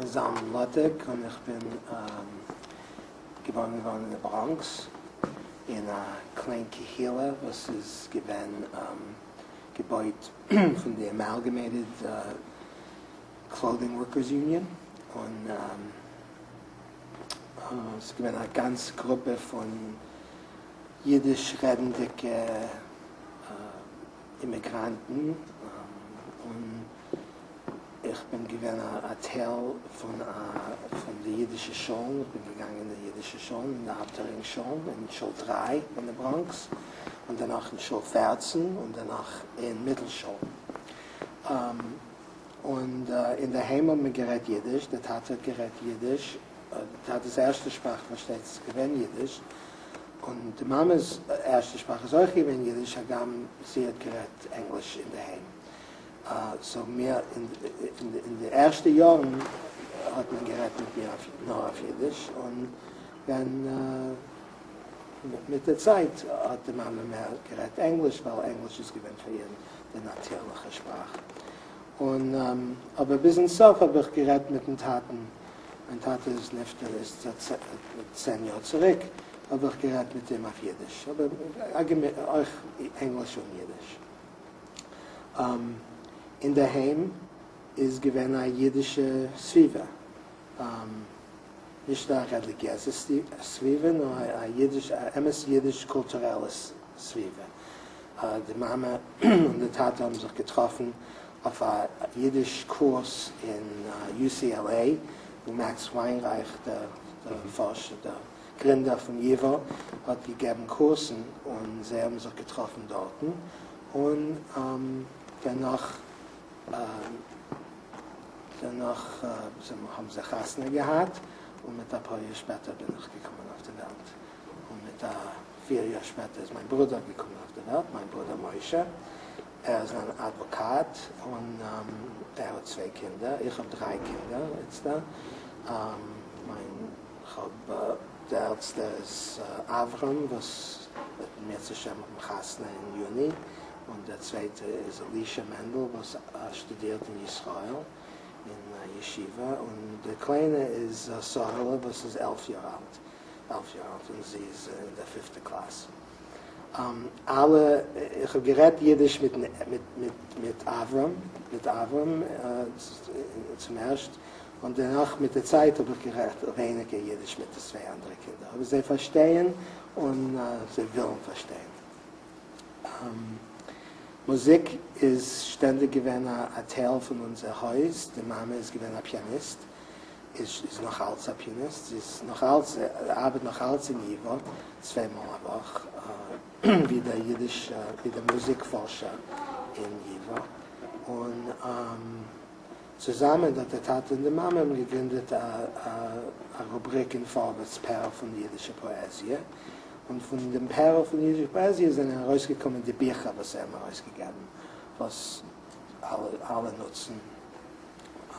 Name ist Zalmen Mlotek und ich bin geboren in der Bronx in einer kleinen Kehila, was ist gebaut von der Amalgamated Clothing Workers Union und es gibt eine ganze Gruppe von jiddisch redenden Immigranten und ich bin gewesen ein Teil von der jiddischen Schule. Ich bin gegangen in die jiddische Schule, in der Abteilung Schule, in Schule 3 in der Bronx und danach in Schule 14 und danach in Mittelschule. In der Heim haben wir gerät Jiddisch, der Tat hat gerät Jiddisch, der Tat ist erste Sprache, versteht es, gewinn Jiddisch. Und die Mamas erste Sprache ist auch gewinn Jiddisch, sie hat gerät Englisch in der Heim. So mir in den ersten Jahren hat man gerät mit mir nur auf Jiddisch und dann mit der Zeit hat die Mama mehr gerät Englisch, weil Englisch ist gewinn für ihn die natürliche Sprache. Und, aber bis ins Dorf habe ich gerät mit den Taten. Mein Tate ist Nefter, ist 10 Jahre zurück, habe ich gerät mit dem auf Jiddisch. Aber auch Englisch und Jiddisch. In der Heim ist gewesen eine jiddische Zwiebel. Nicht eine religiöse Zwiebel, nur eine jiddisch-kulturelle Zwiebel. Die Mama und der Tate haben sich getroffen auf einen Jiddisch-Kurs in UCLA, wo Max Weinreich, der Forscher, der Gründer von JIVA, hat gegeben Kursen und sie haben sich getroffen dort. Und danach haben sie Chasne gehabt und mit ein paar Jahre später bin ich gekommen auf die Welt. Und mit 4 Jahre später ist mein Bruder gekommen auf die Welt, mein Bruder Moshe. Er ist ein Advokat und er hat 2 Kinder. Ich habe 3 Kinder jetzt da. Der Älteste ist Avram, was mit mir zusammen mit dem Chasne im Juni. Und der zweite ist Alicia Mendel, was studiert in Israel, in Yeshiva. Und der Kleine ist Sohala, was ist 11 Jahre alt. Und sie ist in der 5. Klasse. Ich habe geredet Jiddisch mit Avram, zum Ersten. Und danach mit der Zeit habe ich geredet weniger Jiddisch mit den 2 anderen Kindern. Aber sie verstehen und sie wollen verstehen. Musik ist ständig gewesen ein Teil von unserem Haus. Die Mama ist gewesen ein Pianist. Ist noch als ein Pianist. Sie ist noch als, arbeitet noch als in JIVA, 2-mal eine Woche, wie der Musikforscher in JIVA. Und zusammen, der Tate und die Mama haben gegründet eine Rubrik in Vorwärtsperl von jiddischer Poesie. Und von dem Perl von jiddischer Poesie sind herausgekommen die Bücher, was sie haben herausgegeben, was alle nutzen,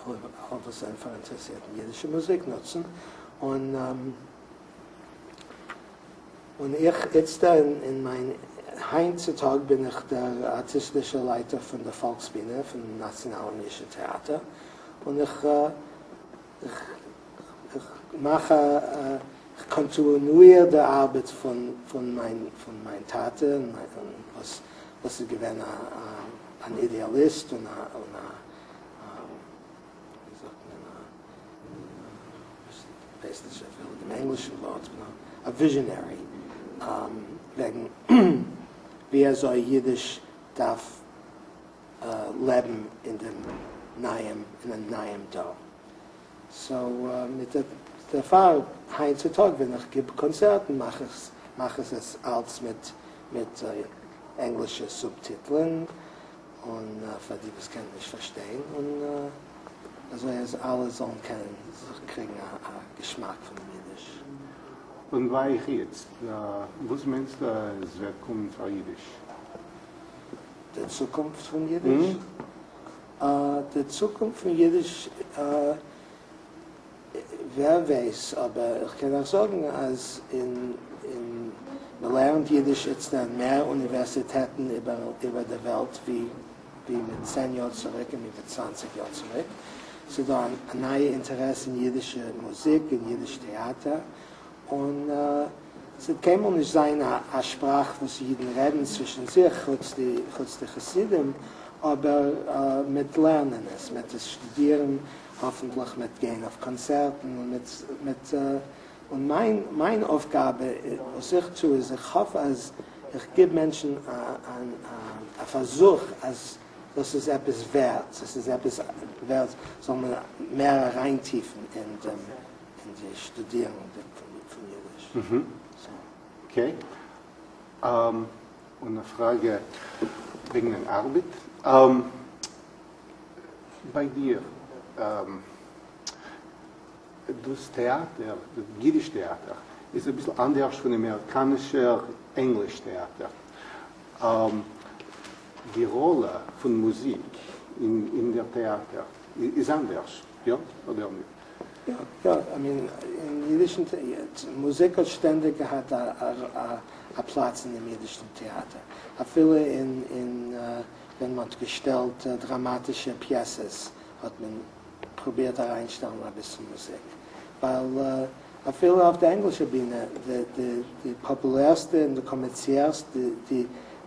alle was einfach interessiert in jiddische Musik nutzen. Und ich jetzt in mein heutzutage bin ich der artistische Leiter von der Folksbiene, von dem Nationalen Jiddischen Theater. Und ich mache ich kontinuiere die Arbeit von meinem Tate, was ich gewesen ein Idealist und im englischen Wort, ein Visionary, wegen wie so Jiddisch darf leben in einem neuen Dorf. So mit der Fall heutzutage, wenn ich gebe Konzerten, mache ich es als mit englischen Subtiteln und für die das können nicht verstehen und also alle sollen kennen, sie kriegen einen Geschmack von Jiddisch. Und war ich jetzt? Was meinst du, es wird kommen von Jiddisch? Die Zukunft von Jiddisch? Die Zukunft von Jiddisch, wer weiß, aber ich kann auch sagen, als man lernt Jiddisch jetzt an mehr Universitäten über der Welt wie mit 10 Jahren zurück und mit 20 Jahren zurück. so da ein neues Interesse in jüdische Musik, in jüdische Theater. Und es kann man nicht sein, eine Sprache, was Jeden reden zwischen sich, kurz die Chassidim, aber mit Lernen es, mit das Studieren, hoffentlich mit Gehen auf Konzerten und meine Aufgabe, was ich tue, ist, ich hoffe, als ich gebe Menschen einen Versuch, als das ist etwas wert, soll man mehr reintiefen in die Studierung von Jiddisch. Mhm. So. Okay. Und eine Frage wegen der Arbeit. Bei dir, das Theater, das Jiddisch-Theater, ist ein bisschen anders von dem amerikanischen Englisch-Theater. Die Rolle von Musik in der Theater ist anders, ja, oder nicht? Ja, I mean, in jüdischen Musik hat ständig gehabt einen Platz in dem jüdischen Theater. Viele wenn man gestellt dramatische Pieces, hat man probiert reinstellen ein bisschen Musik. Weil viele auf der englischen Bühne, die populärste und die kommerziellste,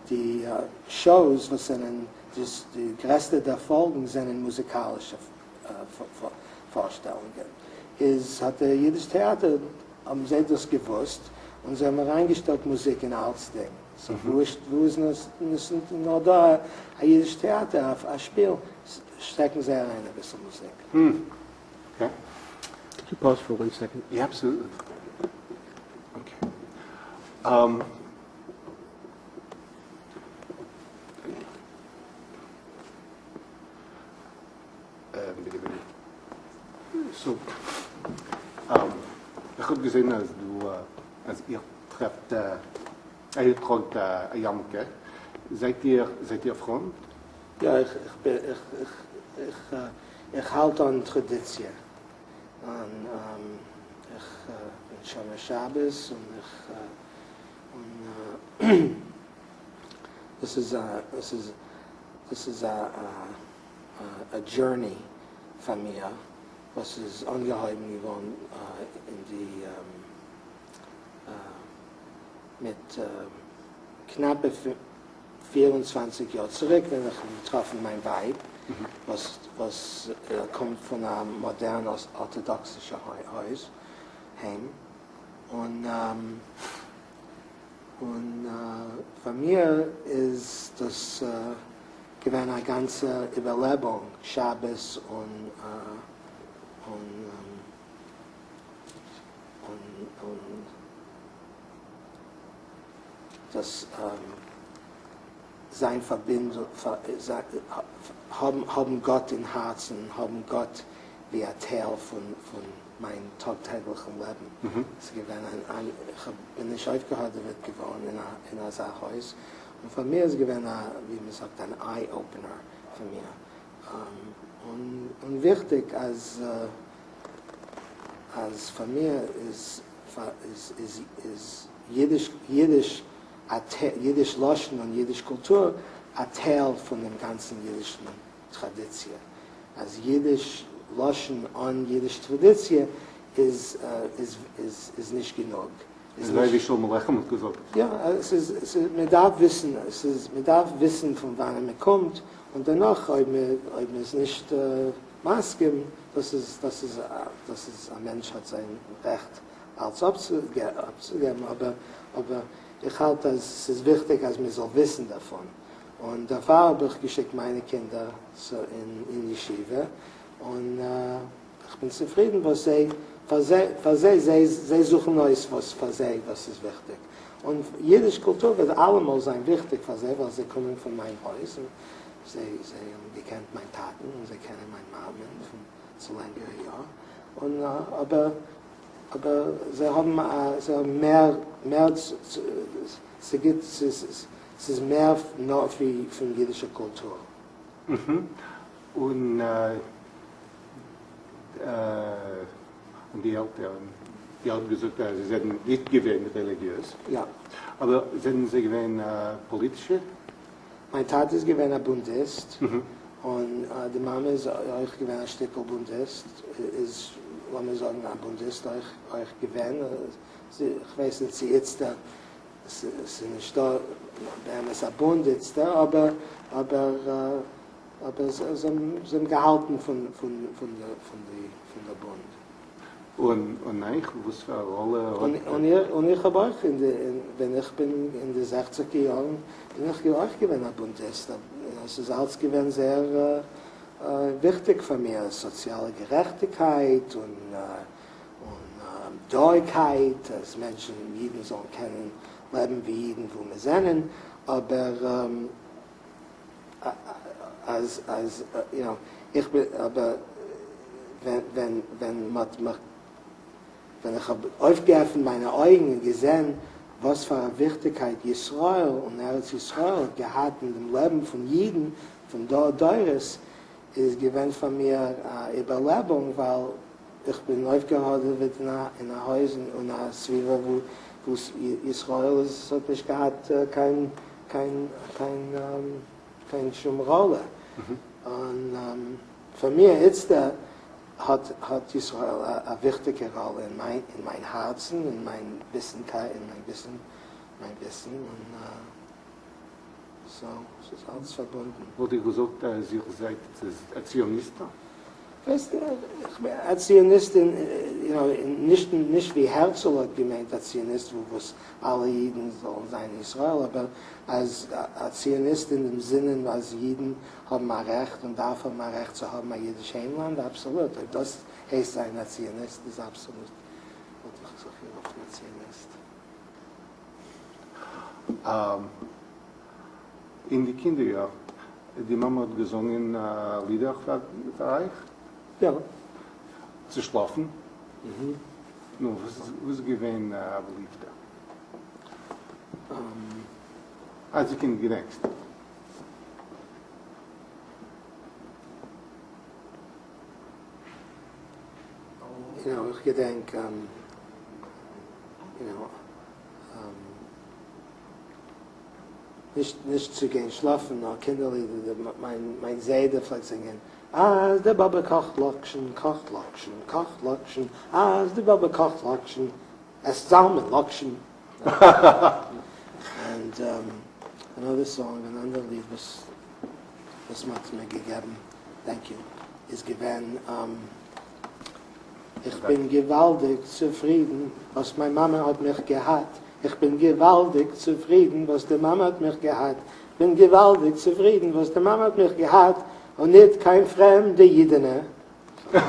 die Shows, was sind die größte der Folgen sind musikalische Vorstellungen. Hat der jüdische Theater, haben sie das gewusst und sie haben reingestellt Musik in alles Ding. So, wo ist nur da ein jüdisches Theater auf ein Spiel, stecken sie rein ein bisschen Musik. Okay. Could you pause for 1 second? Yeah, absolutely. Okay. So, ich habe gesehen, als ihr trefft, ihr tragt eine Jamke. Seid ihr Freund? Ja, ich halte an Tradition. Ich bin schon ein Shabbos und this is a journey von mir, was ist ungeheuer geworden in die mit knappe 24 Jahren zurück, wenn ich getroffen mein Weib, was kommt von einem modernen orthodoxen Haus, heim. Und von mir ist das gewesen eine ganze Überlebung, Shabbos und das sein Verbindung, haben Gott im Herzen, haben Gott wie ein Teil von meinem tagtäglichen Leben. Es gibt ich bin nicht aufgehört geworden in einem Haus. Und von mir ist es gewesen, wie man sagt, ein Eye-Opener für mich. Und wichtig, als von mir ist Jiddisch Loschen und Jiddisch Kultur ein Teil von dem ganzen jüdischen Tradition. Als Jiddisch Loschen und Jiddisch Tradition ist nicht genug. Das ist wie schon mal gesagt. Ja, man darf wissen, von wann man kommt, und danach, ob man es nicht maßgeben, dass ein Mensch hat sein Recht, als abzugeben, aber ich halte, es ist wichtig, dass man soll wissen davon. Und da habe ich geschickt meine Kinder in Yeshiva, und ich bin zufrieden, was sie suchen Neues, was für sie, was ist wichtig. Und jüdische Kultur wird allemal sein wichtig für sie, weil sie kommen von meinem Haus. Und die kennen meine Taten und sie kennen meine Namen von so langen Jahren. Und aber sie haben mehr es ist mehr noch wie von jüdischer Kultur. Und die Eltern, die haben gesagt, sie sind nicht gewesen religiös. Ja. Aber sind sie gewesen politische? Mein Tat ist gewesen ein Bundist, Und die Mama ist euch gewesen ein Stückel Bundist, ist, wenn wir sagen, ein Bundist euch gewesen. Ich weiß nicht, sie jetzt da, sie nicht da, wenn es ein Bund jetzt da, aber sie sind gehalten von der Bund. Und nein, was für eine Rolle? Und ich habe auch, wenn ich bin in den 60er Jahren, bin ich auch gewesen ein Bundist. Es ist alles gewesen sehr wichtig für mich, soziale Gerechtigkeit und Treuigkeit, dass Menschen jeden sollen kennen, leben wie jeden, wo wir sind. Aber ich bin, aber wenn ich habe aufgeöffnet meine Augen und gesehen, was für eine Wichtigkeit Israel und Eretz Israel gehabt in dem Leben von Jeden, von Deures, ist gewesen von mir eine Überlebung, weil ich bin aufgehört in einer Haus und einer Zwiebel, wo Israel ist, hat nicht gehabt, keine Schumrolle. Und für mich jetzt hat Israel eine wichtige Rolle in mein Herzen, in mein Wissen. Und so, es ist alles verbunden. Wurde gesagt, Sie seid ein Zionist? Weißt du, ich bin ein Zionist, nicht wie Herzl hat gemeint, ein Zionist, wo alle Juden sollen sein in Israel, aber als ein Zionist in dem Sinne, als Juden haben ein Recht und darf haben ein Recht zu haben, ein jüdisches Heimland, absolut. Das heißt ein Zionist, ist absolut. Und ich sage hier oft ein Zionist. In die Kinderjahren, die Mama hat gesungen Lieder für euch? Ja. Zu schlafen? Nun, was gewesen beliebter? Als ich in gedenkst. Ich gedenke, nicht zu gehen schlafen, nur Kinderlieder, mein Seide vielleicht singen. As the Baba kocht Lokschen, as the Baba kocht Lokschen, as Zalmen Mlotek And another song, another Lied, was man mir gegeben, thank you, ist gewesen, ich bin gewaltig zufrieden, was meine Mama hat mich gehabt. Ich bin gewaltig zufrieden, was die Mama hat mich gehabt. Ich bin gewaltig zufrieden, was die Mama hat mich gehabt. Und nicht kein fremde Jidene. My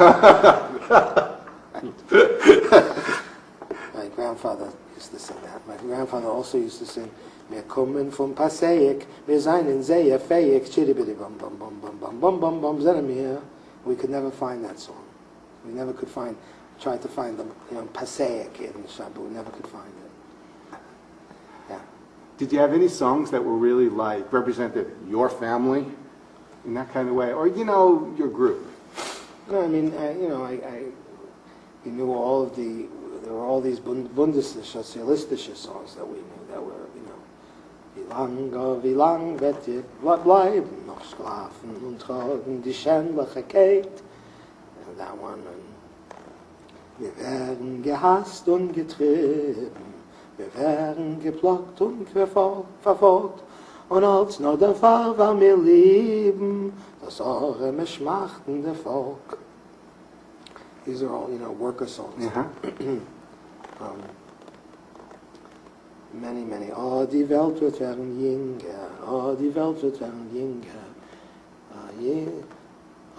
grandfather used to sing that. My grandfather also used to sing, wir kommen vom Passaic, wir seien sehr fähig, chitty-bitty bum bum bum bum bum bum bum bum, sind wir. We could never find that song. We never could tried to find the Passaic in Shabu, we never could find it. Yeah. Did you have any songs that were really like represented your family in that kind of way, or your group? No, I mean, we knew there were all these sozialistische songs that we knew that were, wie lang wird ihr bleiben, noch schlafen und tragen die schändliche Kate, and that one, and wir werden gehasst und getrieben, wir werden geplagt und verfolgt, und als nur der Fall war mir lieben, das arme, schmachtende Volk. These are all, worker songs. Many. Oh, die Welt wird werden jünger. Oh, die Welt wird werden jünger.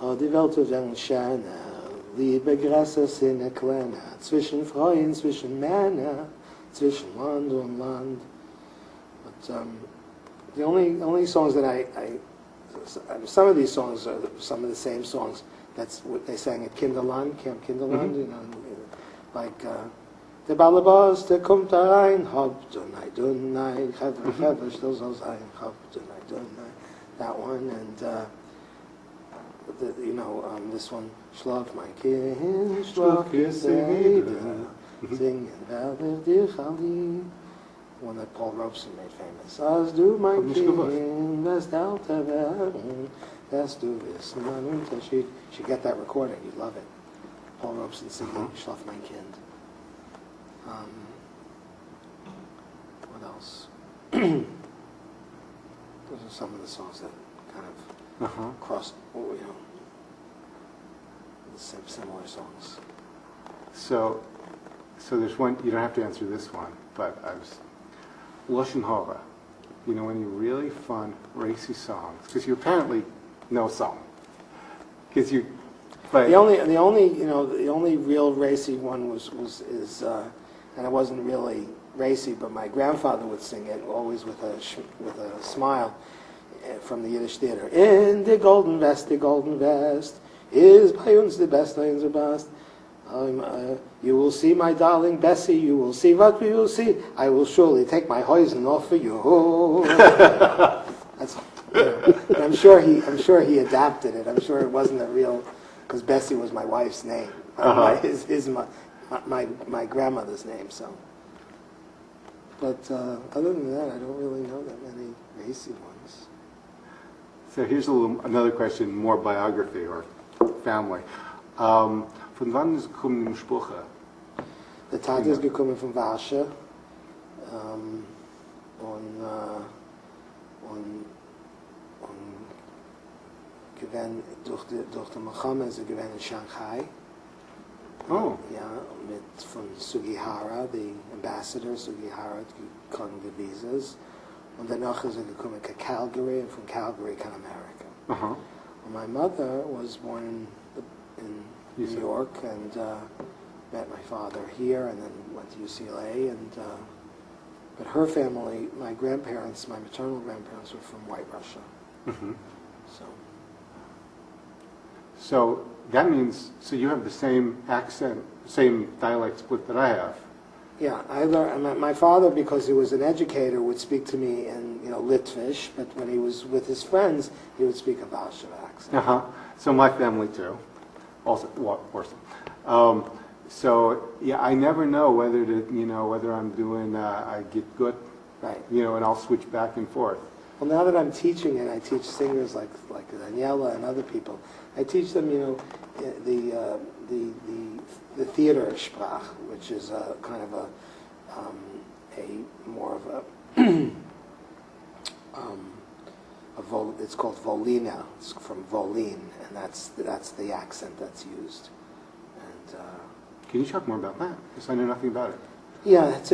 Oh, die Welt wird werden schöner. Liebe Gräser sind kleiner. Zwischen Frauen, zwischen Männern, zwischen Land und Land. But the only songs that some of these songs are some of the same songs. That's what they sang at Kinderland, Camp Kinderland, like der Ballerboss, der kommt da rein, Haupt und Nein, Chevre, still soll sein, Haupt und Nein, that one, and this one, Schlaf mein Kind, schlaf gesehen, singen werde dich alle. One that Paul Robeson made famous. As du mein Kind, wirst älter werden, Das du wirst. She should get that recording. You'd love it. Paul Robeson singing Schlaf mein Kind. What else? Those are some of the songs that kind of crossed, similar songs. So there's one, you don't have to answer this one, but Lashon Hara. You know any really fun, racy songs? Because you apparently know some. Because you, but The only real racy one is and it wasn't really racy, but my grandfather would sing it always with a smile from the Yiddish theater. In the golden vest is by uns the best, unser best. You will see, my darling Bessie, you will see what we will see. I will surely take my hoisen off for you. That's, I'm sure he adapted it. I'm sure it wasn't a real, because Bessie was my wife's name. My grandmother's name. So, but other than that, I don't really know that many racy ones. so here's another question, more biography or family. Von wann ist gekommen die Sprache? Der Tat ist gekommen von Warschau und gewesen durch die Mohammed, sie gewesen in Shanghai. Oh. Ja, von Sugihara, the ambassador Sugihara, die konnten die Visas. Und danach ist gekommen to Calgary, and from Calgary to America. And my mother was born in New York and met my father here, and then went to UCLA. And but her family, my grandparents, my maternal grandparents, were from White Russia. So that means, so you have the same accent, same dialect split that I have. Yeah, I learned. My father, because he was an educator, would speak to me in Litvish, but when he was with his friends, he would speak a Warsaw accent. So my family too, also Warsaw. So yeah, I never know whether whether I'm doing I get good, Right. and I'll switch back and forth. Well, now that I'm teaching it, I teach singers like Daniela and other people. I teach them, the theater sprach, which is a kind of a more of it's called Volina. It's from Volin, and that's the accent that's used. And Can you talk more about that? Because I know nothing about it. yeah, it's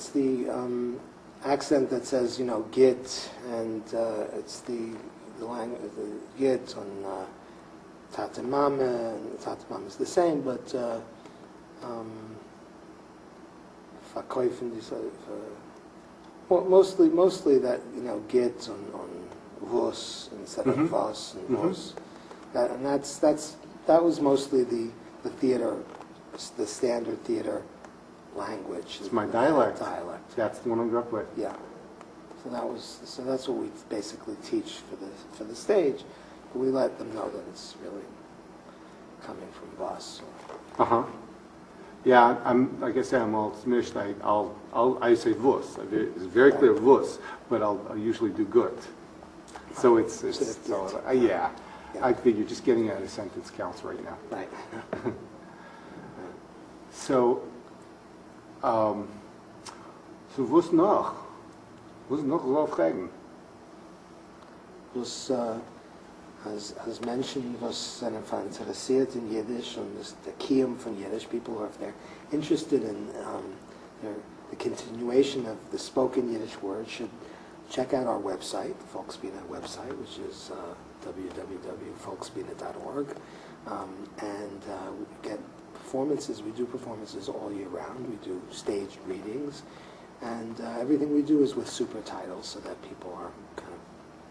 the accent that says git, and it's the language, the git on Tata Mama, and Tata Mama is the same, but Verkäufen, mostly that git on vos instead of vos and vos. That was mostly the theater, the standard theater language. It's my dialect. That's the one I grew up with. Yeah. So that's what we basically teach for the stage. But we let them know that it's really coming from us. Yeah, like I say, I'm all smished. I say vus. It's very clear vus, but I'll usually do good. So yeah. I figure just getting out of sentence counts right now. Right. So was noch? Was noch so fragen? Was has mentioned was interessiert in Yiddish und the Kiyum von Yiddish. People who, if they're interested in the continuation of the spoken Yiddish word, should check out our website, the Folksbiene website, which is www.folksbiene.org, and we get performances. We do performances all year round. We do staged readings, and everything we do is with super titles so that people are kind of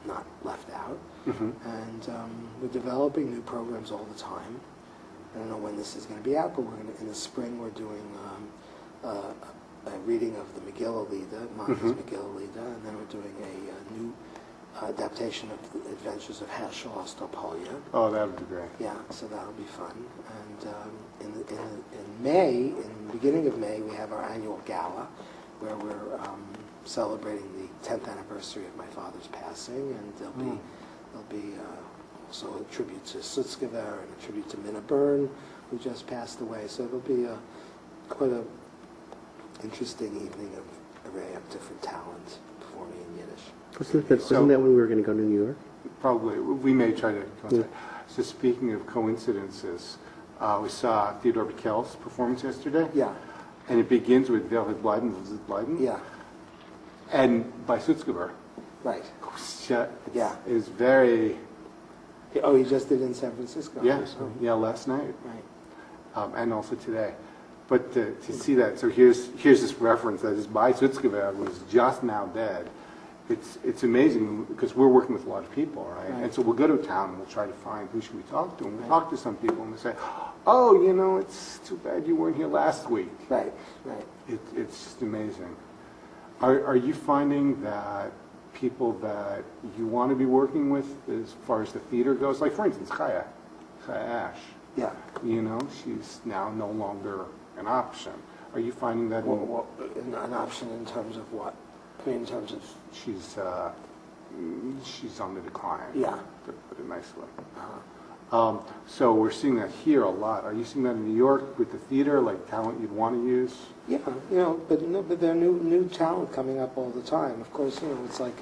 not left out. And we're developing new programs all the time. I don't know when this is going to be out, but in the spring we're doing a reading of the Megillah Lida, Mama's Megillah Lida, and then we're doing a new adaptation of the Adventures of Herschel Ostropolya. Oh, that would be great. Yeah, so that'll be fun. And in May, in the beginning of May, we have our annual gala where we're celebrating the 10th anniversary of my father's passing, and there'll be also a tribute to Sutzkever and a tribute to Minna Byrne, who just passed away. So it'll be quite a interesting evening of array of different talent performing in Yiddish. Wasn't that when we were going to go to New York? Probably. We may try to contact. So speaking of coincidences, we saw Theodore Bickel's performance yesterday. Yeah. And it begins with Wer wird bleiben, bleiben. Yeah. And by Sutzkever. Right. Yeah. It's very... Oh, he just did it in San Francisco. Yeah, Oh. yeah, last night. Right. And also today. But to see that, so here's this reference that is by Sutzkever, was just now dead. It's amazing because we're working with a lot of people, right? And so we'll go to a town and we'll try to find who should we talk to. And we'll talk to some people and they say, oh, you know, it's too bad you weren't here last week. Right. It's just amazing. Are you finding that people that you want to be working with as far as the theater goes, like for instance, Chaya Ash, Yeah. you know, she's now no longer an option. Are you finding that An option in terms of what? I mean, in terms of... she's on the decline? Yeah. To put it nicely. So we're seeing that here a lot. Are you seeing that in New York with the theater, like talent you'd want to use? Yeah, you know, but there are new talent coming up all the time. Of course, you know, it's like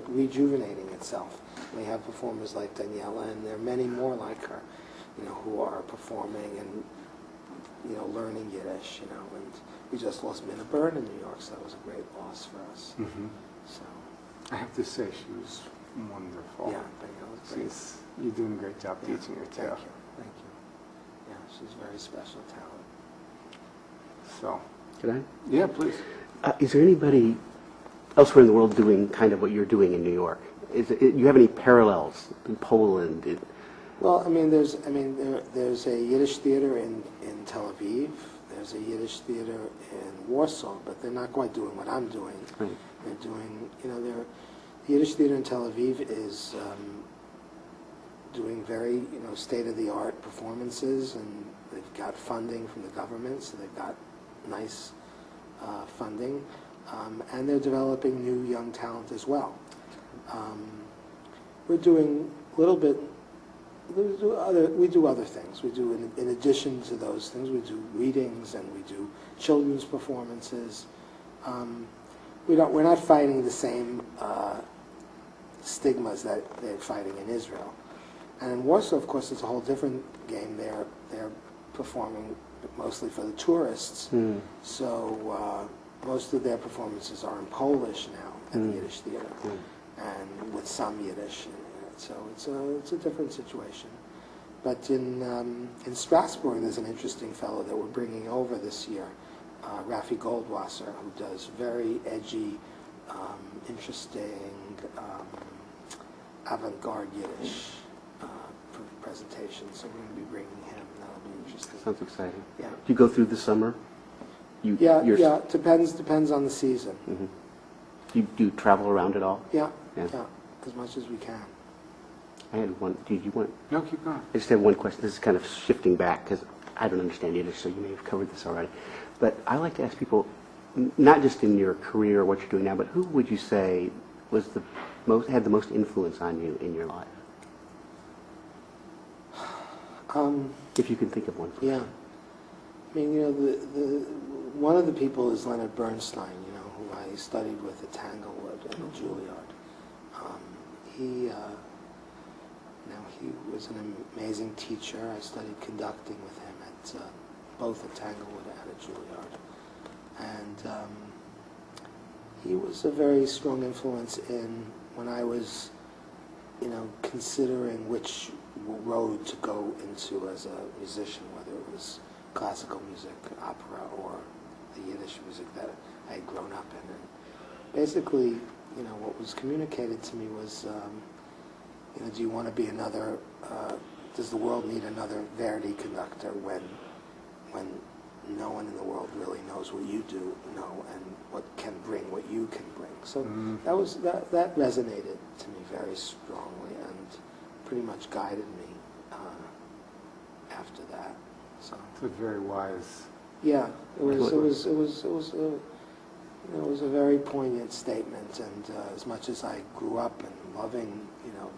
rejuvenating itself. We have performers like Daniela, and there are many more like her, you know, who are performing and, you know, learning Yiddish, you know. And we just lost Minna Byrne in New York, so that was a great loss for us. Mm-hmm. So I have to say she was wonderful. yeah, Daniela was great. You're doing a great job teaching her too. Thank you. Yeah, she's a very special talent. So. Can I? Yeah, please. Is there anybody elsewhere in the world doing kind of what you're doing in New York? You have any parallels in Poland? Well, I mean, there's a Yiddish theater in Tel Aviv. There's a Yiddish theater in Warsaw, but they're not quite doing what I'm doing. Right. They're doing, you know, the Yiddish theater in Tel Aviv is doing very, you know, state-of-the-art performances, and they've got funding from the government, so they've got nice funding, and they're developing new young talent as well. We're doing a little bit. We do other things. We do, in addition to those things, we do readings and we do children's performances. We're not fighting the same stigmas that they're fighting in Israel. And in Warsaw, of course, it's a whole different game. They're performing mostly for the tourists. So most of their performances are in Polish now at the Yiddish theater, and with some Yiddish. So it's a different situation. But in Strasbourg, there's an interesting fellow that we're bringing over this year, Rafi Goldwasser, who does very edgy, interesting, avant-garde Yiddish presentations. So we're going to be bringing him. That'll be interesting. Sounds exciting. Yeah. Do you go through the summer? Yeah. Depends on the season. Mm-hmm. Do you travel around at all? Yeah, as much as we can. I had one. Did you want? No, keep going. I just have one question. This is kind of shifting back because I don't understand Yiddish, so you may have covered this already. But I like to ask people, not just in your career or what you're doing now, but who would you say was had the most influence on you in your life? If you can think of one. Yeah. I mean, you know, the one of the people is Leonard Bernstein, you know, who I studied with at Tanglewood and at Juilliard. He was an amazing teacher. I studied conducting with him at both at Tanglewood and at Juilliard. And he was a very strong influence in when I was, you know, considering which road to go into as a musician, whether it was classical music, opera, or the Yiddish music that I had grown up in. And basically, you know, what was communicated to me was, you know, do you want to be another, does the world need another Verdi conductor when no one in the world really knows what you do know and what can bring what you can bring? So that resonated to me very strongly and pretty much guided me after that. So it's very wise. yeah, it was It was a very poignant statement, and as much as I grew up and loving,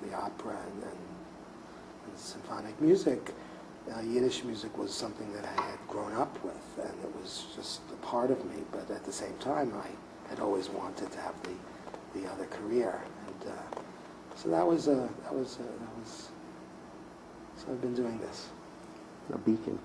the opera and symphonic music, Yiddish music was something that I had grown up with, and it was just a part of me. But at the same time, I had always wanted to have the other career, and so that was. So I've been doing this. A beacon.